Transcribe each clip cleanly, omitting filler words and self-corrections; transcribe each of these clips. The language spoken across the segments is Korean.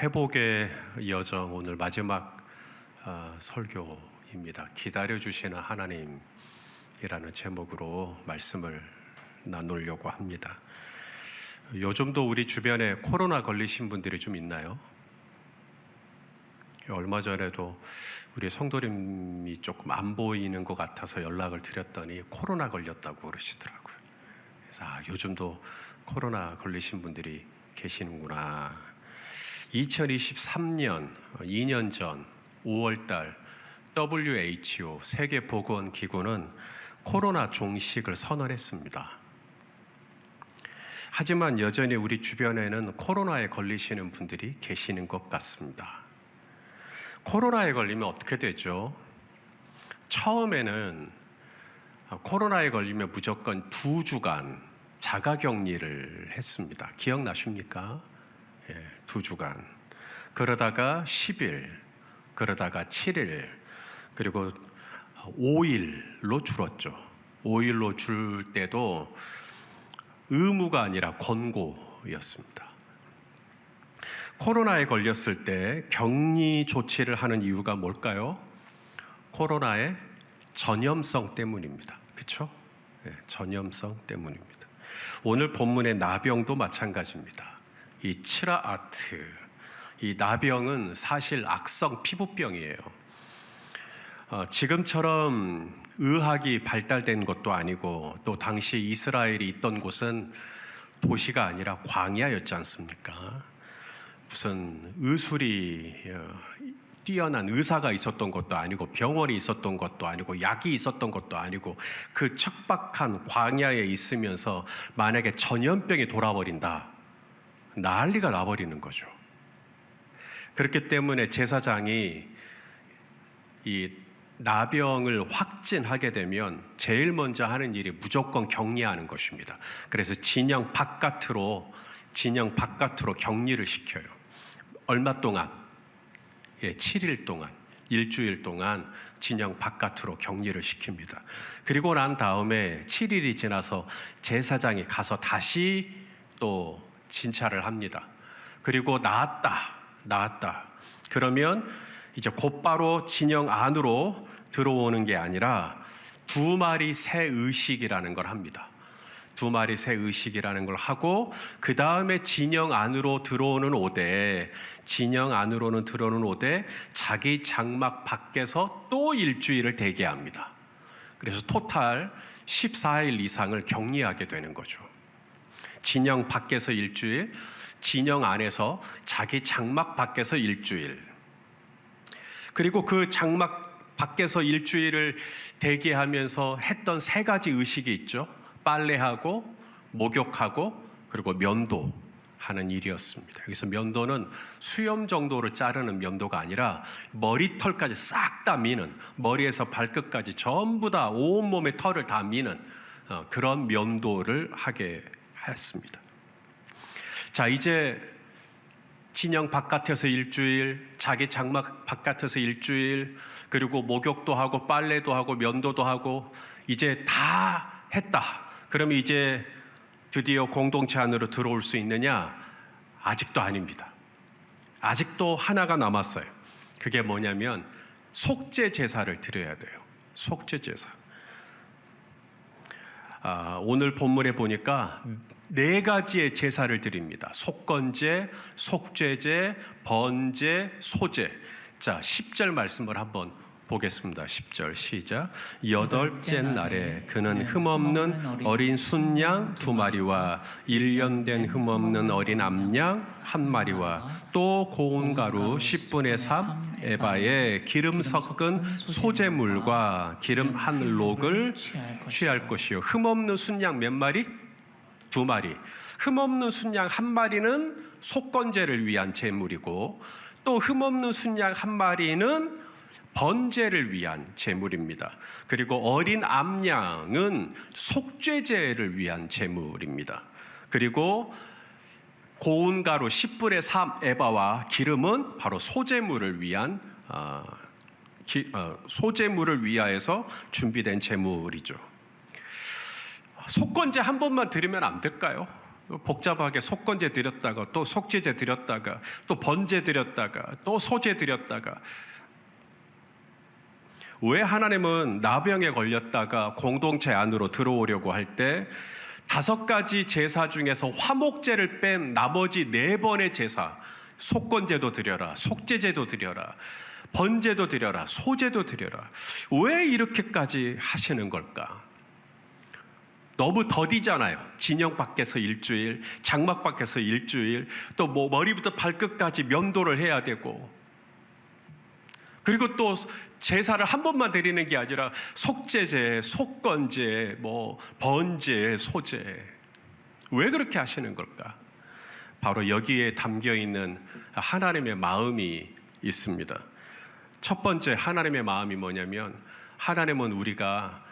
회복의 여정 오늘 마지막 설교입니다. 기다려주시는 하나님이라는 제목으로 말씀을 나누려고 합니다. 요즘도 우리 주변에 코로나 걸리신 분들이 좀 있나요? 얼마 전에도 우리 성도님이 조금 안 보이는 것 같아서 연락을 드렸더니 코로나 걸렸다고 그러시더라고요. 그래서 요즘도 코로나 걸리신 분들이 계시는구나. 2023년 2년 전 5월달 WHO 세계보건기구는 코로나 종식을 선언했습니다. 하지만 여전히 우리 주변에는 코로나에 걸리시는 분들이 계시는 것 같습니다. 코로나에 걸리면 어떻게 되죠? 처음에는 코로나에 걸리면 무조건 2주간 자가격리를 했습니다. 기억나십니까? 2주간. 그러다가 10일, 그러다가 7일, 그리고 5일로 줄었죠. 5일로 줄 때도 의무가 아니라 권고였습니다. 코로나에 걸렸을 때 격리 조치를 하는 이유가 뭘까요? 코로나의 전염성 때문입니다. 그렇죠? 전염성 때문입니다. 오늘 본문의 나병도 마찬가지입니다. 이 칠라아트, 이 나병은 사실 악성 피부병이에요. 지금처럼 의학이 발달된 것도 아니고 또 당시 이스라엘이 있던 곳은 도시가 아니라 광야였지 않습니까? 무슨 의술이 뛰어난 의사가 있었던 것도 아니고 병원이 있었던 것도 아니고 약이 있었던 것도 아니고 그 척박한 광야에 있으면서 만약에 전염병이 돌아버린다, 난리가 나버리는 거죠. 그렇기 때문에 제사장이 이 나병을 확진하게 되면 제일 먼저 하는 일이 무조건 격리하는 것입니다. 그래서 진영 바깥으로 격리를 시켜요. 얼마 동안? 7일 동안, 일주일 동안 진영 바깥으로 격리를 시킵니다. 그리고 난 다음에 7일이 지나서 제사장이 가서 다시 또 진찰을 합니다. 그리고 나았다. 그러면 이제 곧바로 진영 안으로 들어오는 게 아니라 2마리 새 의식이라는 걸 합니다. 2마리 새 의식이라는 걸 하고 그 다음에 진영 안으로는 들어오는 오되 자기 장막 밖에서 또 일주일을 대기합니다. 그래서 토탈 14일 이상을 격리하게 되는 거죠. 진영 밖에서 일주일, 진영 안에서 자기 장막 밖에서 일주일. 그리고 그 장막 밖에서 일주일을 대기하면서 했던 3가지 의식이 있죠. 빨래하고 목욕하고 그리고 면도하는 일이었습니다. 여기서 면도는 수염 정도로 자르는 면도가 아니라 머리털까지 싹 다 미는, 머리에서 발끝까지 전부 다 온몸의 털을 다 미는 그런 면도를 하게 했습니다. 자, 이제 진영 바깥에서 일주일, 자기 장막 바깥에서 일주일, 그리고 목욕도 하고 빨래도 하고 면도도 하고 이제 다 했다. 그러면 이제 드디어 공동체 안으로 들어올 수 있느냐? 아직도 아닙니다. 아직도 하나가 남았어요. 그게 뭐냐면 속죄 제사를 드려야 돼요. 속죄 제사. 오늘 본문에 보니까 4가지의 제사를 드립니다. 속건제, 속죄제, 번제, 소제. 자, 10절 말씀을 한번 보겠습니다. 10절 시작. 8째 날에 그는 흠없는 어린 순양 2마리와 1년 된 흠없는 어린 암양 1마리와 또 고운 가루 10분의 3 에바에 기름 섞은 소제물과 기름 1록을 취할 것이요. 흠없는 순양 몇 마리? 2마리. 흠없는 순양 1마리는 속건제를 위한 제물이고 또 흠없는 순양 1마리는 번제를 위한 제물입니다. 그리고 어린 암양은 속죄제를 위한 제물입니다. 그리고 고운 가루 10분의 3 에바와 기름은 바로 소제물을 위한 소제물을 위하여서 준비된 제물이죠. 속건제 한 번만 드리면 안 될까요? 복잡하게 속건제 드렸다가 또 속죄제 드렸다가 또 번제 드렸다가 또 소제 드렸다가. 왜 하나님은 나병에 걸렸다가 공동체 안으로 들어오려고 할 때 5가지 제사 중에서 화목제를 뺀 나머지 4번의 제사, 속건제도 드려라, 속죄제도 드려라, 번제도 드려라, 소제도 드려라, 왜 이렇게까지 하시는 걸까? 너무 더디잖아요. 진영 밖에서 일주일, 장막 밖에서 일주일, 또 뭐 머리부터 발끝까지 면도를 해야 되고, 그리고 또 제사를 한 번만 드리는 게 아니라 속죄제, 속건제, 뭐 번제, 소제. 왜 그렇게 하시는 걸까? 바로 여기에 담겨 있는 하나님의 마음이 있습니다. 첫 번째 하나님의 마음이 뭐냐면, 하나님은 우리가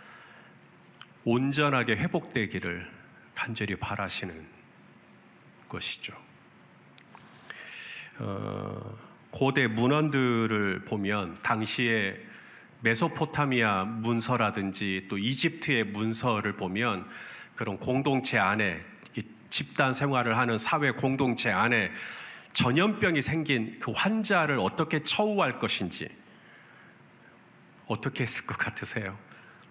온전하게 회복되기를 간절히 바라시는 것이죠. 고대 문헌들을 보면 당시에 메소포타미아 문서라든지 또 이집트의 문서를 보면 그런 공동체 안에, 집단 생활을 하는 사회 공동체 안에 전염병이 생긴 그 환자를 어떻게 처우할 것인지 어떻게 했을 것 같으세요?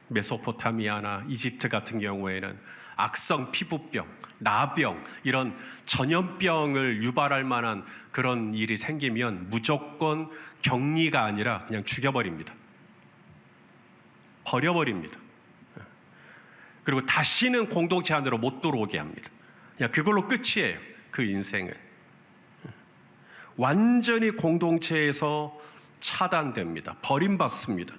메소포타미아나 이집트 같은 경우에는 악성 피부병, 나병, 이런 전염병을 유발할 만한 그런 일이 생기면 무조건 격리가 아니라 그냥 죽여버립니다. 버려버립니다. 그리고 다시는 공동체 안으로 못 들어오게 합니다. 그냥 그걸로 끝이에요. 그 인생은 완전히 공동체에서 차단됩니다. 버림받습니다.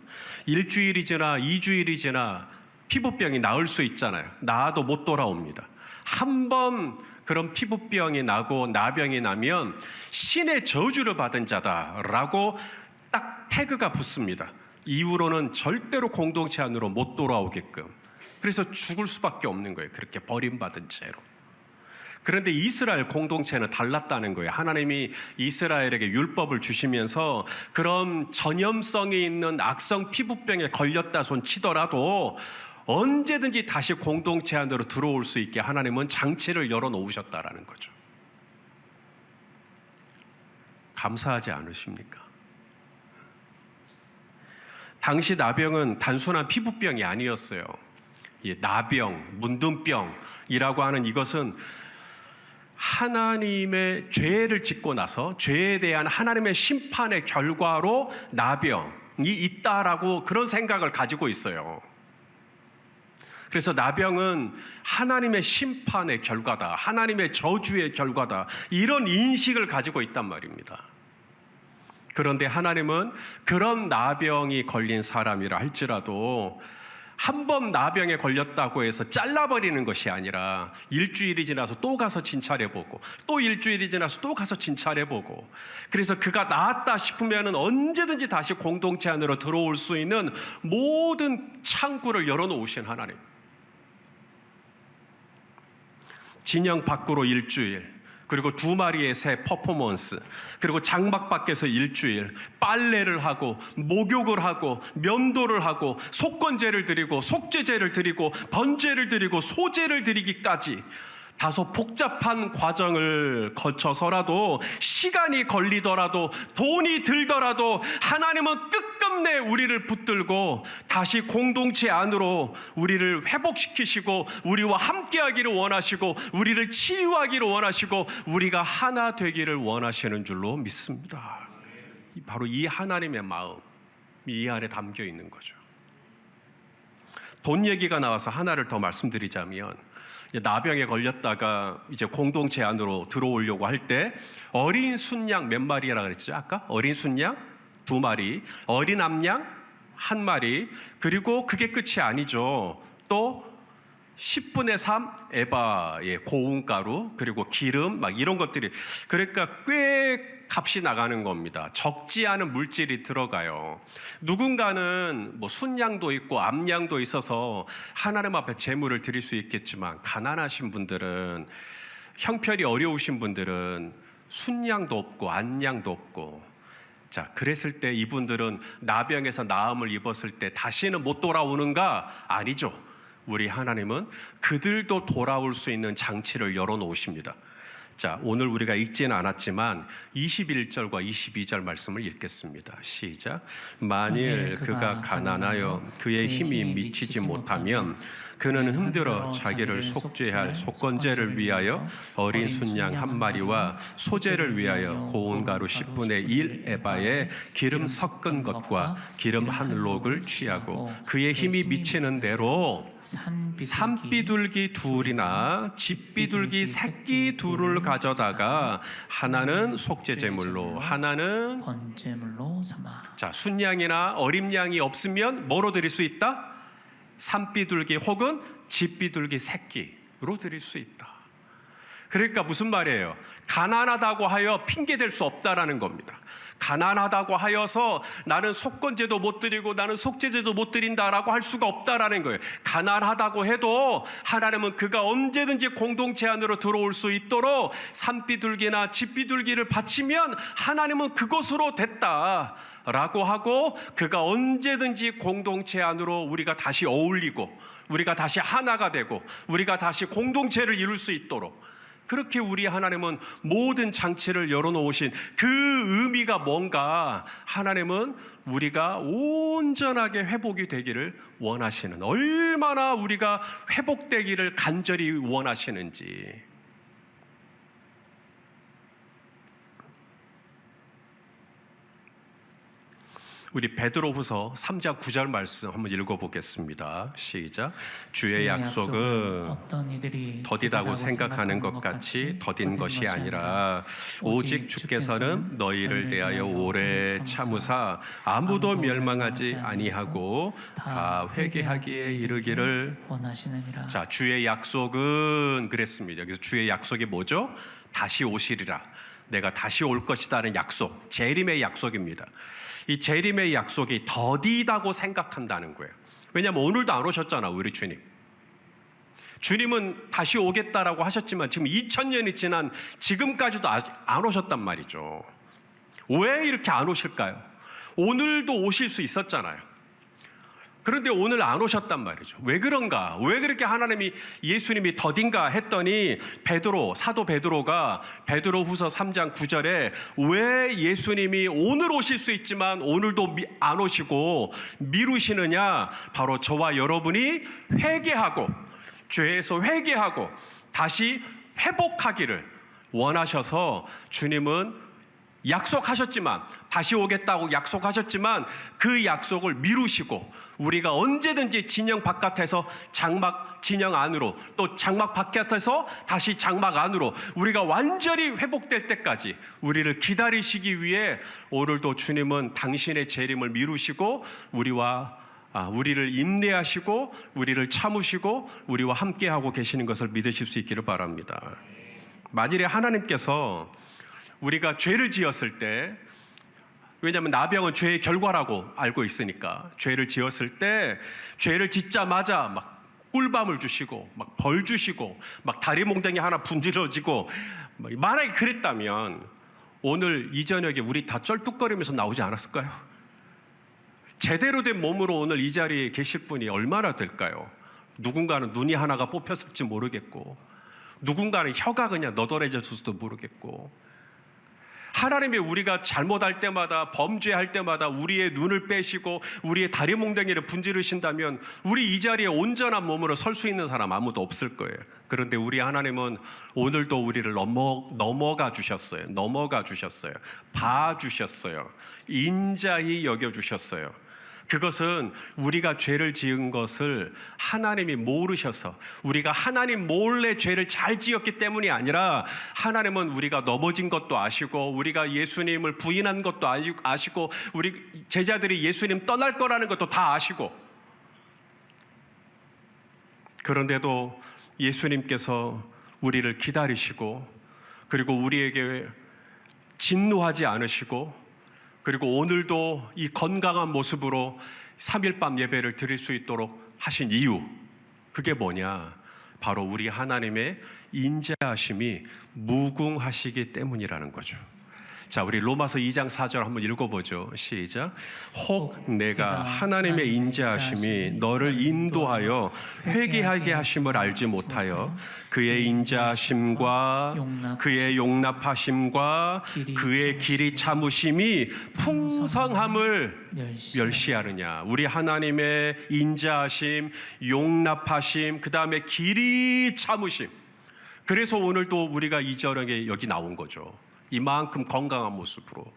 일주일이 지나 2주일이 지나 피부병이 나을 수 있잖아요. 나아도 못 돌아옵니다. 한 번 그런 피부병이 나고 나병이 나면 신의 저주를 받은 자다라고 딱 태그가 붙습니다. 이후로는 절대로 공동체 안으로 못 돌아오게끔. 그래서 죽을 수밖에 없는 거예요. 그렇게 버림받은 채로. 그런데 이스라엘 공동체는 달랐다는 거예요. 하나님이 이스라엘에게 율법을 주시면서 그런 전염성이 있는 악성 피부병에 걸렸다 손 치더라도 언제든지 다시 공동체 안으로 들어올 수 있게 하나님은 장치를 열어놓으셨다라는 거죠. 감사하지 않으십니까? 당시 나병은 단순한 피부병이 아니었어요. 이 나병, 문둥병이라고 하는 이것은 하나님의 죄를 짓고 나서 죄에 대한 하나님의 심판의 결과로 나병이 있다라고 그런 생각을 가지고 있어요. 그래서 나병은 하나님의 심판의 결과다, 하나님의 저주의 결과다, 이런 인식을 가지고 있단 말입니다. 그런데 하나님은 그런 나병이 걸린 사람이라 할지라도 한 번 나병에 걸렸다고 해서 잘라버리는 것이 아니라 일주일이 지나서 또 가서 진찰해보고 또 일주일이 지나서 또 가서 진찰해보고, 그래서 그가 나았다 싶으면 언제든지 다시 공동체 안으로 들어올 수 있는 모든 창구를 열어놓으신 하나님. 진영 밖으로 일주일, 그리고 2마리의 새 퍼포먼스, 그리고 장막 밖에서 일주일, 빨래를 하고 목욕을 하고 면도를 하고 속건제를 드리고 속죄제를 드리고 번제를 드리고 소제를 드리기까지 다소 복잡한 과정을 거쳐서라도, 시간이 걸리더라도 돈이 들더라도 하나님은 끝끝내 우리를 붙들고 다시 공동체 안으로 우리를 회복시키시고 우리와 함께하기를 원하시고 우리를 치유하기를 원하시고 우리가 하나 되기를 원하시는 줄로 믿습니다. 바로 이 하나님의 마음이 이 안에 담겨 있는 거죠. 돈 얘기가 나와서 하나를 더 말씀드리자면, 나병에 걸렸다가 이제 공동체 안으로 들어오려고 할 때 어린 순양 몇 마리라 그랬죠? 아까 어린 순양 2마리, 어린 암양 1마리, 그리고 그게 끝이 아니죠. 또 10분의 3 에바의 고운가루, 그리고 기름, 막 이런 것들이, 그러니까 꽤 값이 나가는 겁니다. 적지 않은 물질이 들어가요. 누군가는 뭐 순양도 있고 암양도 있어서 하나님 앞에 제물을 드릴 수 있겠지만, 가난하신 분들은, 형편이 어려우신 분들은 순양도 없고 암양도 없고, 자, 그랬을 때 이분들은 나병에서 나음을 입었을 때 다시는 못 돌아오는가? 아니죠. 우리 하나님은 그들도 돌아올 수 있는 장치를 열어놓으십니다. 자, 오늘 우리가 읽지는 않았지만 21절과 22절 말씀을 읽겠습니다. 시작. 만일 그가 가난하여 그의 힘이 미치지 못하면 그는 흔들어 자기를 속죄할 속건제를 위하여 어린 순양 한 마리와 소제를 위하여 고운 가루 10분의 1 에바에 기름 섞은 것과 기름 한 록을 취하고 그의 힘이 미치는 대로 산비둘기 둘이나 집비둘기 새끼 둘을 가져다가 하나는 속죄제물로 하나는 번제물로 삼아. 자, 순양이나 어린 양이 없으면 뭐로 드릴 수 있다? 산비둘기 혹은 집비둘기 새끼로 드릴 수 있다. 그러니까 무슨 말이에요? 가난하다고 하여 핑계댈 수 없다라는 겁니다. 가난하다고 하여서 나는 속건제도 못 드리고 나는 속죄제도 못 드린다라고 할 수가 없다라는 거예요. 가난하다고 해도 하나님은 그가 언제든지 공동체 안으로 들어올 수 있도록 산비둘기나 집비둘기를 바치면 하나님은 그것으로 됐다라고 하고 그가 언제든지 공동체 안으로 우리가 다시 어울리고 우리가 다시 하나가 되고 우리가 다시 공동체를 이룰 수 있도록 그렇게 우리 하나님은 모든 장치를 열어놓으신 그 의미가 뭔가 하나님은 우리가 온전하게 회복이 되기를 원하시는 얼마나 우리가 회복되기를 간절히 원하시는지 우리 베드로후서 3장 9절 말씀 한번 읽어보겠습니다. 시작. 주의 약속은 어떤 이들이 더디다고 생각하는 것 같이 더딘 것이 아니라 오직 주께서는 너희를 대하여 오래 참으사 아무도 멸망하지 아니하고 다 회개하기에 이르기를 원하시느니라. 자, 주의 약속은 그랬습니다. 그래서 주의 약속이 뭐죠? 다시 오시리라. 내가 다시 올 것이다는 약속, 재림의 약속입니다. 이 재림의 약속이 더디다고 생각한다는 거예요. 왜냐하면 오늘도 안 오셨잖아, 우리 주님. 주님은 다시 오겠다라고 하셨지만 지금 2000년이 지난 지금까지도 아직 안 오셨단 말이죠. 왜 이렇게 안 오실까요? 오늘도 오실 수 있었잖아요. 그런데 오늘 안 오셨단 말이죠. 왜 그런가? 왜 그렇게 하나님이 예수님이 더딘가 했더니 사도 베드로가 베드로후서 3장 9절에 왜 예수님이 오늘 오실 수 있지만 오늘도 안 오시고 미루시느냐? 바로 저와 여러분이 회개하고 죄에서 회개하고 다시 회복하기를 원하셔서 주님은 약속하셨지만 다시 오겠다고 약속하셨지만 그 약속을 미루시고 우리가 언제든지 진영 바깥에서 장막 진영 안으로 또 장막 바깥에서 다시 장막 안으로 우리가 완전히 회복될 때까지 우리를 기다리시기 위해 오늘도 주님은 당신의 재림을 미루시고 우리를 인내하시고 우리를 참으시고 우리와 함께하고 계시는 것을 믿으실 수 있기를 바랍니다. 만일에 하나님께서 우리가 죄를 지었을 때 왜냐하면 나병은 죄의 결과라고 알고 있으니까 죄를 지었을 때 죄를 짓자마자 막 꿀밤을 주시고 막 벌 주시고 막 다리 몽둥이 하나 분질러지고 만약에 그랬다면 오늘 이 저녁에 우리 다 쩔뚝거리면서 나오지 않았을까요? 제대로 된 몸으로 오늘 이 자리에 계실 분이 얼마나 될까요? 누군가는 눈이 하나가 뽑혔을지 모르겠고 누군가는 혀가 그냥 너덜해졌을지도 모르겠고 하나님이 우리가 잘못할 때마다 범죄할 때마다 우리의 눈을 빼시고 우리의 다리 몽둥이를 분지르신다면 우리 이 자리에 온전한 몸으로 설 수 있는 사람 아무도 없을 거예요. 그런데 우리 하나님은 오늘도 우리를 넘어가 주셨어요. 봐주셨어요. 인자히 여겨주셨어요. 그것은 우리가 죄를 지은 것을 하나님이 모르셔서 우리가 하나님 몰래 죄를 잘 지었기 때문이 아니라 하나님은 우리가 넘어진 것도 아시고 우리가 예수님을 부인한 것도 아시고 우리 제자들이 예수님 떠날 거라는 것도 다 아시고 그런데도 예수님께서 우리를 기다리시고 그리고 우리에게 진노하지 않으시고 그리고 오늘도 이 건강한 모습으로 3일밤 예배를 드릴 수 있도록 하신 이유 그게 뭐냐? 바로 우리 하나님의 인자하심이 무궁하시기 때문이라는 거죠. 자, 우리 로마서 2장 4절 한번 읽어보죠. 시작. 혹 내가 하나님의 인자하심이 너를 인도하여 회개하게 하심을 알지 못하여 그의 인자하심과 그의 용납하심과 그의 길이 참으심이 풍성함을 멸시하느냐. 우리 하나님의 인자하심, 용납하심, 그 다음에 길이 참으심. 그래서 오늘도 우리가 이 절에 여기 나온 거죠. 이만큼 건강한 모습으로.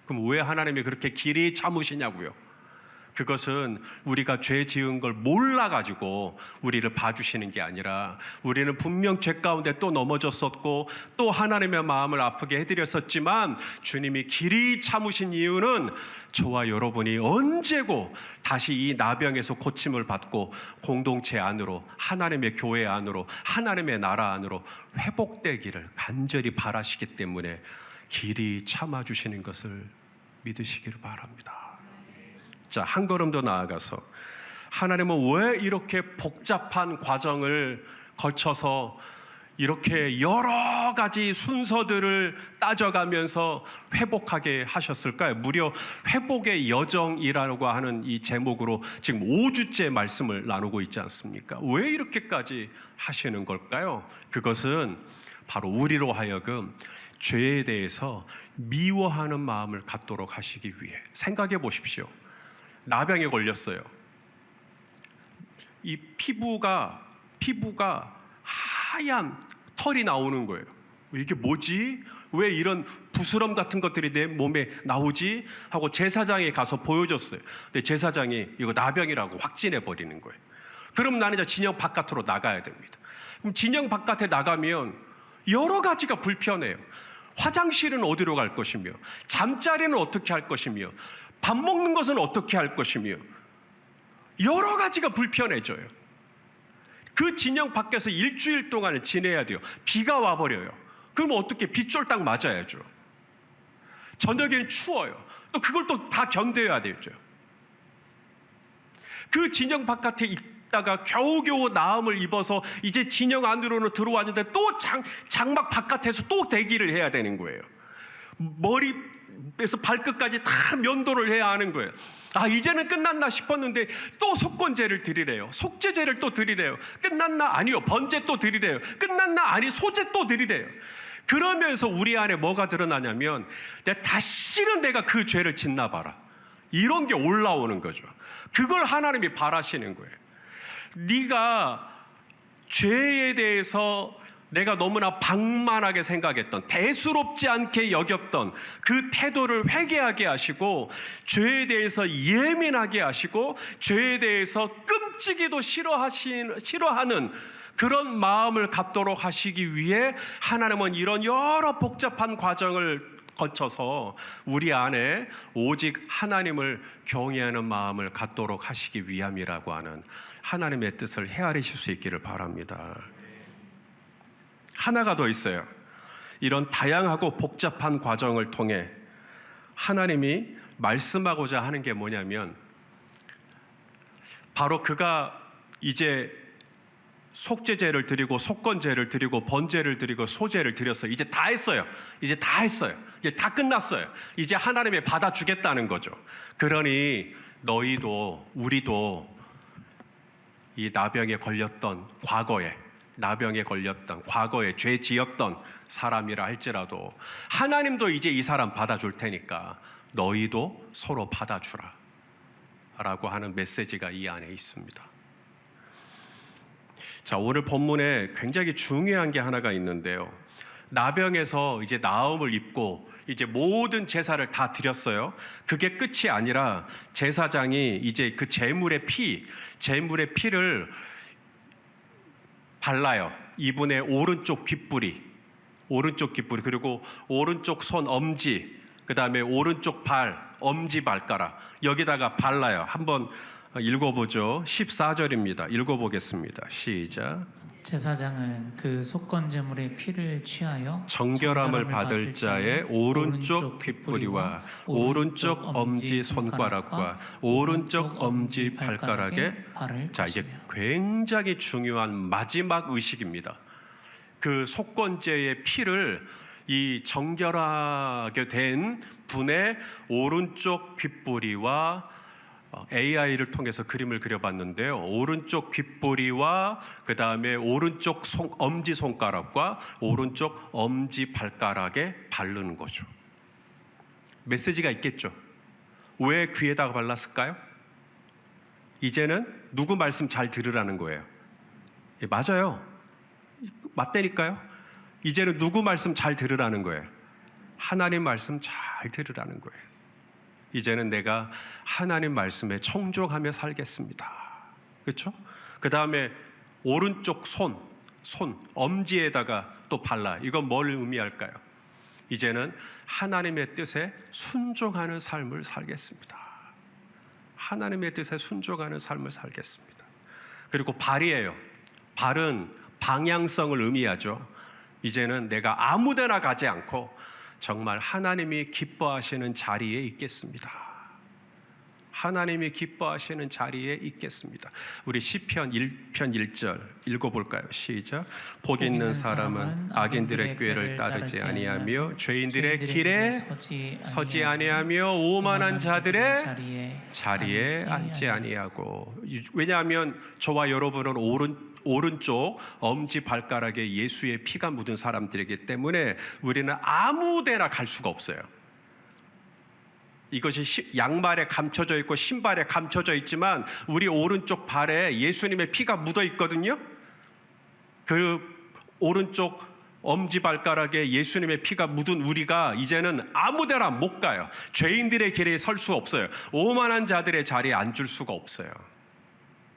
그럼 왜 하나님이 그렇게 길이 참으시냐고요? 그것은 우리가 죄 지은 걸 몰라가지고 우리를 봐주시는 게 아니라 우리는 분명 죄 가운데 또 넘어졌었고 또 하나님의 마음을 아프게 해드렸었지만 주님이 길이 참으신 이유는 저와 여러분이 언제고 다시 이 나병에서 고침을 받고 공동체 안으로, 하나님의 교회 안으로, 하나님의 나라 안으로 회복되기를 간절히 바라시기 때문에 길이 참아주시는 것을 믿으시기를 바랍니다. 자, 한 걸음 더 나아가서 하나님은 왜 이렇게 복잡한 과정을 거쳐서 이렇게 여러 가지 순서들을 따져가면서 회복하게 하셨을까요? 무려 회복의 여정이라고 하는 이 제목으로 지금 5주째 말씀을 나누고 있지 않습니까? 왜 이렇게까지 하시는 걸까요? 그것은 바로 우리로 하여금 죄에 대해서 미워하는 마음을 갖도록 하시기 위해. 생각해 보십시오. 나병에 걸렸어요. 이 피부가 하얀 털이 나오는 거예요. 이게 뭐지? 왜 이런 부스럼 같은 것들이 내 몸에 나오지? 하고 제사장에 가서 보여줬어요. 근데 제사장이 이거 나병이라고 확진해 버리는 거예요. 그럼 나는 이제 진영 바깥으로 나가야 됩니다. 그럼 진영 바깥에 나가면 여러 가지가 불편해요. 화장실은 어디로 갈 것이며, 잠자리는 어떻게 할 것이며, 밥 먹는 것은 어떻게 할 것이며, 여러 가지가 불편해져요. 그 진영 밖에서 일주일 동안을 지내야 돼요. 비가 와버려요. 그러면 어떻게? 빗쫄딱 맞아야죠. 저녁에는 추워요. 또 그걸 또 다 견뎌야 되죠. 그 진영 바깥에 있다가 겨우겨우 나음을 입어서 이제 진영 안으로는 들어왔는데 또 장막 바깥에서 또 대기를 해야 되는 거예요. 머리에서 발끝까지 다 면도를 해야 하는 거예요. 아, 이제는 끝났나 싶었는데 또 속건제를 드리래요. 속죄제를 또 드리래요. 끝났나? 아니요. 번제 또 드리래요. 끝났나? 아니, 소제 또 드리래요. 그러면서 우리 안에 뭐가 드러나냐면 다시는 내가 그 죄를 짓나 봐라, 이런 게 올라오는 거죠. 그걸 하나님이 바라시는 거예요. 네가 죄에 대해서 내가 너무나 방만하게 생각했던, 대수롭지 않게 여겼던 그 태도를 회개하게 하시고, 죄에 대해서 예민하게 하시고, 죄에 대해서 끔찍이도 싫어하는 그런 마음을 갖도록 하시기 위해 하나님은 이런 여러 복잡한 과정을 거쳐서 우리 안에 오직 하나님을 경외하는 마음을 갖도록 하시기 위함이라고 하는 하나님의 뜻을 헤아리실 수 있기를 바랍니다. 하나가 더 있어요. 이런 다양하고 복잡한 과정을 통해 하나님이 말씀하고자 하는 게 뭐냐면, 바로 그가 이제 속죄제를 드리고 속건제를 드리고 번제를 드리고 소제를 드렸어요. 이제 다 했어요. 이제 다 끝났어요. 이제 하나님이 받아주겠다는 거죠. 그러니 너희도, 우리도 이 나병에 걸렸던 과거에 죄 지었던 사람이라 할지라도 하나님도 이제 이 사람 받아줄 테니까 너희도 서로 받아주라 라고 하는 메시지가 이 안에 있습니다. 자, 오늘 본문에 굉장히 중요한 게 하나가 있는데요. 나병에서 이제 나음을 입고 이제 모든 제사를 다 드렸어요. 그게 끝이 아니라 제사장이 이제 그 제물의 피를 발라요. 이분의 오른쪽 귓불이, 그리고 오른쪽 손 엄지, 그 다음에 오른쪽 발, 엄지 발가락 여기다가 발라요. 한번 읽어보죠. 14절입니다. 읽어보겠습니다. 시작. 제사장은 그 속건제물의 피를 취하여 정결함을 받을 자의 오른쪽 귓불이와 오른쪽 엄지 손가락과 오른쪽 엄지 발가락에, 자, 이제 굉장히 중요한 마지막 의식입니다. 그 속건제의 피를 이 정결하게 된 분의 오른쪽 귓보리와 AI를 통해서 그림을 그려봤는데요. 오른쪽 귓보리와 그 다음에 오른쪽 엄지 손가락과 오른쪽 엄지 발가락에 바르는 거죠. 메시지가 있겠죠. 왜 귀에다가 발랐을까요? 이제는 누구 말씀 잘 들으라는 거예요. 예, 맞아요. 맞다니까요. 이제는 누구 말씀 잘 들으라는 거예요. 하나님 말씀 잘 들으라는 거예요. 이제는 내가 하나님 말씀에 청종하며 살겠습니다. 그렇죠? 그 다음에 오른쪽 손 엄지에다가 또 발라. 이건 뭘 의미할까요? 이제는 하나님의 뜻에 순종하는 삶을 살겠습니다. 하나님의 뜻에 순종하는 삶을 살겠습니다. 그리고 발이에요. 발은 방향성을 의미하죠. 이제는 내가 아무데나 가지 않고 정말 하나님이 기뻐하시는 자리에 있겠습니다. 하나님이 기뻐하시는 자리에 있겠습니다. 우리 시편 1편 1절 읽어볼까요? 시작. 복 있는 사람은 악인들의 꾀를 따르지 아니하며 죄인들의 길에 서지 아니하며 오만한 자들의 자리에 앉지 아니하고. 왜냐하면 저와 여러분은 오른쪽 엄지 발가락에 예수의 피가 묻은 사람들이기 때문에 우리는 아무데나 갈 수가 없어요. 이것이 양말에 감춰져 있고 신발에 감춰져 있지만 우리 오른쪽 발에 예수님의 피가 묻어 있거든요. 그 오른쪽 엄지발가락에 예수님의 피가 묻은 우리가 이제는 아무데나 못 가요. 죄인들의 길에 설 수 없어요. 오만한 자들의 자리에 앉을 수가 없어요.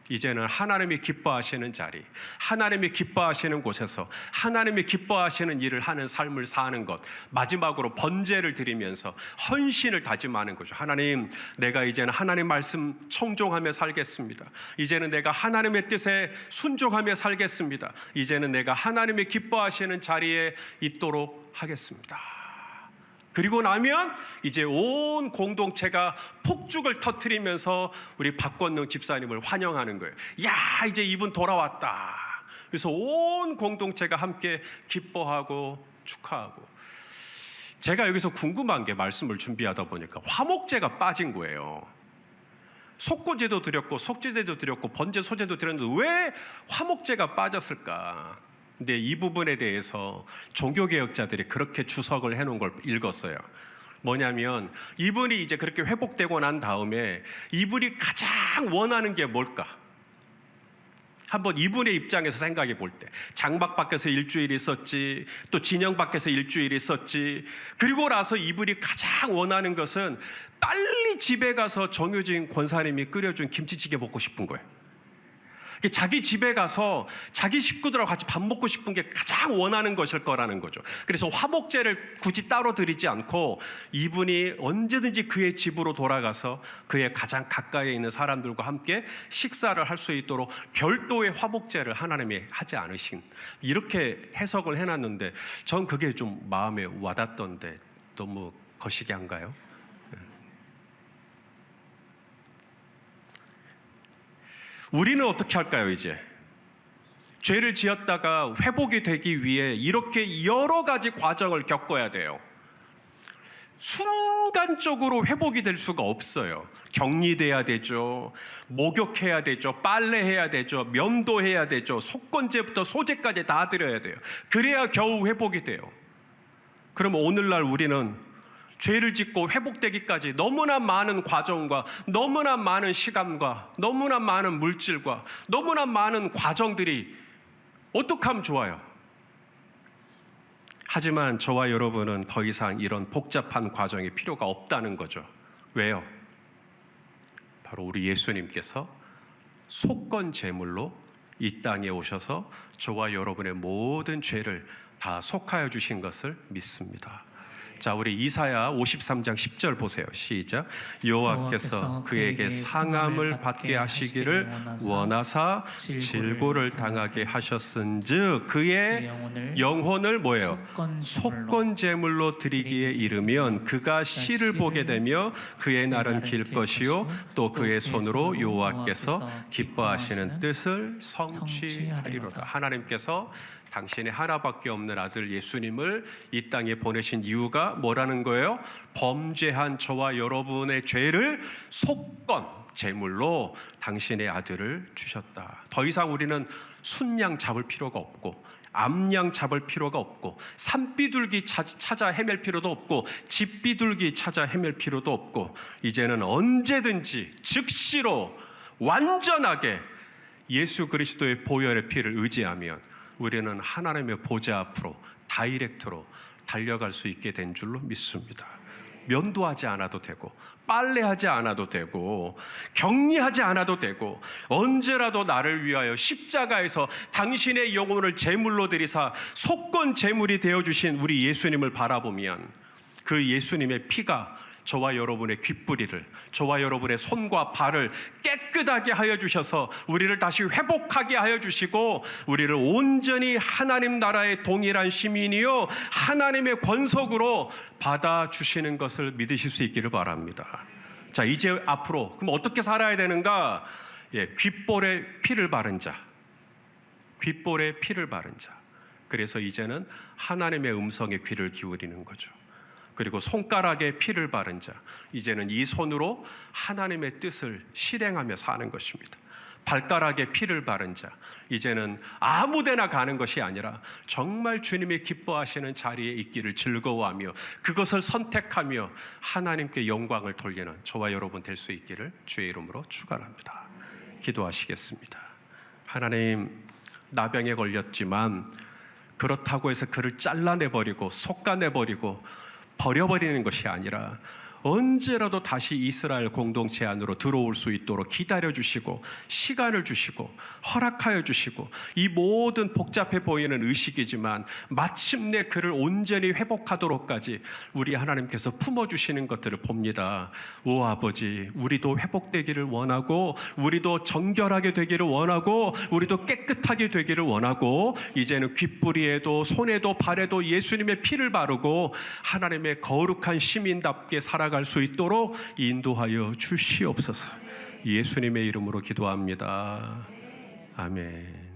이제는 하나님이 기뻐하시는 자리, 하나님이 기뻐하시는 곳에서 하나님이 기뻐하시는 일을 하는 삶을 사는 것, 마지막으로 번제를 드리면서 헌신을 다짐하는 거죠. 하나님, 내가 이제는 하나님 말씀 청종하며 살겠습니다. 이제는 내가 하나님의 뜻에 순종하며 살겠습니다. 이제는 내가 하나님이 기뻐하시는 자리에 있도록 하겠습니다. 그리고 나면 이제 온 공동체가 폭죽을 터뜨리면서 우리 박건능 집사님을 환영하는 거예요. 야, 이제 이분 돌아왔다. 그래서 온 공동체가 함께 기뻐하고 축하하고. 제가 여기서 궁금한 게 말씀을 준비하다 보니까 화목제가 빠진 거예요. 속고제도 드렸고 속죄제도 드렸고 번제 소제도 드렸는데 왜 화목제가 빠졌을까? 근데 이 부분에 대해서 종교개혁자들이 그렇게 주석을 해놓은 걸 읽었어요. 뭐냐면 이분이 이제 그렇게 회복되고 난 다음에 이분이 가장 원하는 게 뭘까? 한번 이분의 입장에서 생각해 볼 때 장막 밖에서 일주일 있었지, 또 진영 밖에서 일주일 있었지, 그리고 나서 이분이 가장 원하는 것은 빨리 집에 가서 정효진 권사님이 끓여준 김치찌개 먹고 싶은 거예요. 자기 집에 가서 자기 식구들하고 같이 밥 먹고 싶은 게 가장 원하는 것일 거라는 거죠. 그래서 화목제를 굳이 따로 드리지 않고 이분이 언제든지 그의 집으로 돌아가서 그의 가장 가까이에 있는 사람들과 함께 식사를 할 수 있도록 별도의 화목제를 하나님이 하지 않으신, 이렇게 해석을 해놨는데 전 그게 좀 마음에 와닿던데 너무 거시기한가요? 우리는 어떻게 할까요? 이제 죄를 지었다가 회복이 되기 위해 이렇게 여러 가지 과정을 겪어야 돼요. 순간적으로 회복이 될 수가 없어요. 격리돼야 되죠, 목욕해야 되죠, 빨래해야 되죠, 면도해야 되죠, 속건제부터 소제까지 다 드려야 돼요. 그래야 겨우 회복이 돼요. 그러면 오늘날 우리는 죄를 짓고 회복되기까지 너무나 많은 과정과 너무나 많은 시간과 너무나 많은 물질과 너무나 많은 과정들이 어떻게 하면 좋아요? 하지만 저와 여러분은 더 이상 이런 복잡한 과정이 필요가 없다는 거죠. 왜요? 바로 우리 예수님께서 속건 제물로 이 땅에 오셔서 저와 여러분의 모든 죄를 다 속하여 주신 것을 믿습니다. 자, 우리 이사야 53장 10절 보세요. 시작. 여호와께서 그에게 상함을 받게 하시기를 원하사 질고를 당하게 하셨은즉 그의 영혼을 뭐예요? 속건 제물로 드리기에 이르면 그가 시를 보게 되며 그의 날은 길 것이요 또 그의 손으로 여호와께서 기뻐하시는 뜻을 성취하리로다. 하나님께서 당신의 하나밖에 없는 아들 예수님을 이 땅에 보내신 이유가 뭐라는 거예요? 범죄한 저와 여러분의 죄를 속건 제물로 당신의 아들을 주셨다. 더 이상 우리는 순양 잡을 필요가 없고 암양 잡을 필요가 없고 산비둘기 찾아 헤맬 필요도 없고 집비둘기 찾아 헤맬 필요도 없고 이제는 언제든지 즉시로 완전하게 예수 그리스도의 보혈의 피를 의지하면 우리는 하나님의 보좌 앞으로 다이렉트로 달려갈 수 있게 된 줄로 믿습니다. 면도하지 않아도 되고 빨래하지 않아도 되고 격리하지 않아도 되고 언제라도 나를 위하여 십자가에서 당신의 영혼을 제물로 드리사 속건 제물이 되어주신 우리 예수님을 바라보면 그 예수님의 피가 저와 여러분의 귓부리를, 저와 여러분의 손과 발을 깨끗하게 하여 주셔서 우리를 다시 회복하게 하여 주시고 우리를 온전히 하나님 나라의 동일한 시민이요 하나님의 권속으로 받아주시는 것을 믿으실 수 있기를 바랍니다. 자, 이제 앞으로 그럼 어떻게 살아야 되는가? 귓볼에 피를 바른 자, 귓볼에 피를 바른 자. 그래서 이제는 하나님의 음성에 귀를 기울이는 거죠. 그리고 손가락에 피를 바른 자, 이제는 이 손으로 하나님의 뜻을 실행하며 사는 것입니다. 발가락에 피를 바른 자, 이제는 아무데나 가는 것이 아니라 정말 주님이 기뻐하시는 자리에 있기를 즐거워하며 그것을 선택하며 하나님께 영광을 돌리는 저와 여러분 될 수 있기를 주의 이름으로 축원합니다. 기도하시겠습니다. 하나님, 나병에 걸렸지만 그렇다고 해서 그를 잘라내버리고 솎아내버리고 버려버리는 것이 아니라 언제라도 다시 이스라엘 공동체 안으로 들어올 수 있도록 기다려주시고 시간을 주시고 허락하여 주시고 이 모든 복잡해 보이는 의식이지만 마침내 그를 온전히 회복하도록까지 우리 하나님께서 품어주시는 것들을 봅니다. 오 아버지, 우리도 회복되기를 원하고 우리도 정결하게 되기를 원하고 우리도 깨끗하게 되기를 원하고 이제는 귓부리에도 손에도 발에도 예수님의 피를 바르고 하나님의 거룩한 시민답게 살아갈 수 있도록 인도하여 주시옵소서. 예수님의 이름으로 기도합니다. 아멘.